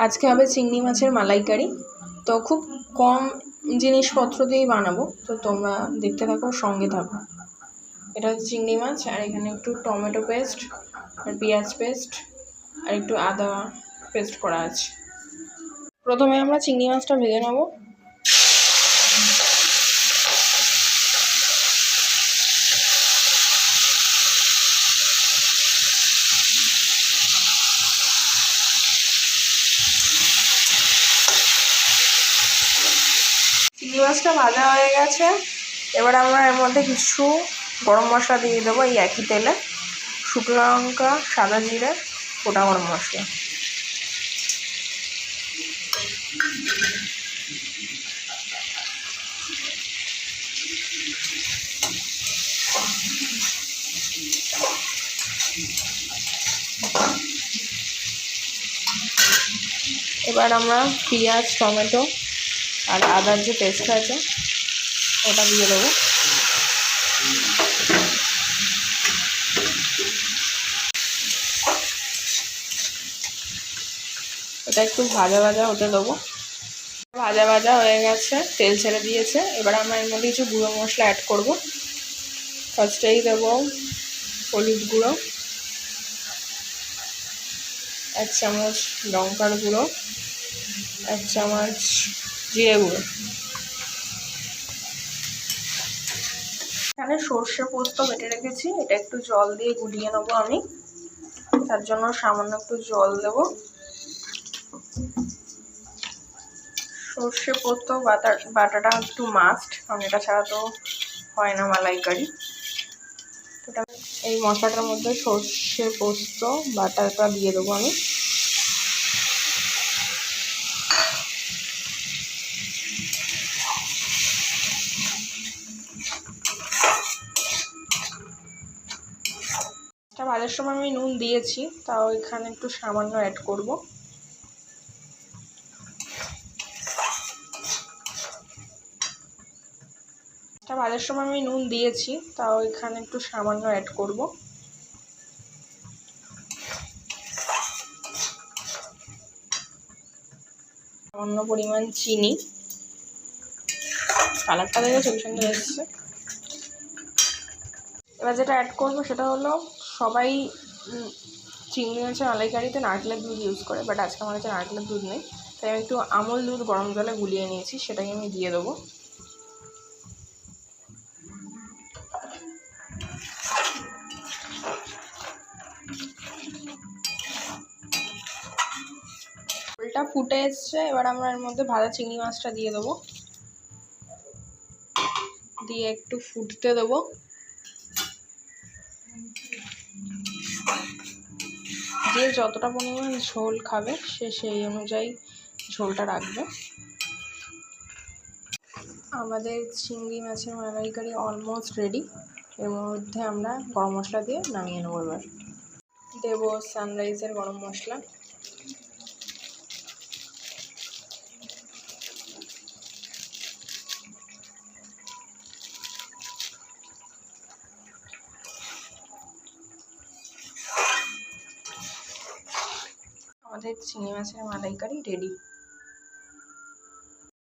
আজকে হবে চিংড়ি মাছের মালাইকারি। তো খুব কম জিনিসপত্র দিয়েই বানাবো, তো তোমরা দেখতে থাকো, সঙ্গে থাকো। এটা হচ্ছে চিংড়ি মাছ, আর এখানে একটু টমেটো পেস্ট আর পেঁয়াজ পেস্ট আর একটু আদা পেস্ট করা আছে। প্রথমে আমরা চিংড়ি মাছটা ভেজে নেব। চিংড়ি মাছটা ভাজা হয়ে গেছে। এবার আমরা এর মধ্যে কিছু গরম মশলা দিয়ে দেবো এই একই তেলে। শুকনো লঙ্কা, সাদা জিরে, গোটা গরম মশলা। এবার আমরা পেঁয়াজ, টমেটো আর আদার যে পেস্ট আছে ওটা দিয়ে দেবো। এটা একটু ভাজা ভাজা হতে দেবো। ভাজা ভাজা হয়ে গেছে, তেল ছেড়ে দিয়েছে। এবার আমরা এর মধ্যে কিছু গুঁড়ো মশলা অ্যাড করব। ফার্স্টেই দেবো হলুদ গুঁড়ো, 1 চামচ লঙ্কার গুঁড়ো, 1 চামচ জিরে গুঁড়ো। এখানে সর্ষে পোস্ত বেটে রেখেছি, এটা একটু জল দিয়ে গুলিয়ে নেবো আমি। তার জন্য সামান্য একটু জল দেবো। সর্ষে পোস্ত বাটাটা একটু মাস্ট, কারণ এটা ছাড়া তো হয় না মালাইকারি। এটা এই মশলাটার মধ্যে সর্ষে পোস্ত বাটাটা দিয়ে দেবো আমি। এটা ভাজার সময় আমি নুন দিয়েছি, তাও এখানে একটু সামান্য অ্যাড করব। এটা ভাজার সময় আমি নুন দিয়েছি, তাও এখানে একটু সামান্য অ্যাড করব। সামান্য পরিমাণ চিনি। কালারটা দেখে খুব সুন্দর এসছে। এবার যেটা অ্যাড করবো সেটা হলো, সবাই চিংড়ি মাছের মালাইকারিতে নারকেলের দুধ ইউজ করে, বাট আজকে আমার কাছে নারকেলের দুধ নেই, তাই আমি একটু আমুল দুধ গরম জলে গুলিয়ে নিয়েছি, সেটাকে আমি দিয়ে দেবো। ঝোলটা ফুটে এসছে, এবার আমরা এর মধ্যে ভাজা চিংড়ি মাছটা দিয়ে দেবো, দিয়ে একটু ফুটতে দেবো। যে যতটা পরিমাণ ঝোল খাবে সে সেই অনুযায়ী ঝোলটা রাখবে। আমাদের চিংড়ি মাছের মালাইকারি অলমোস্ট রেডি। এর মধ্যে আমরা গরম মশলা দিয়ে নামিয়ে নেবো। এবার দেবো সানরাইজের গরম মশলা, আমাদের চিংড়ি মাছের মালাইকারি রেডি।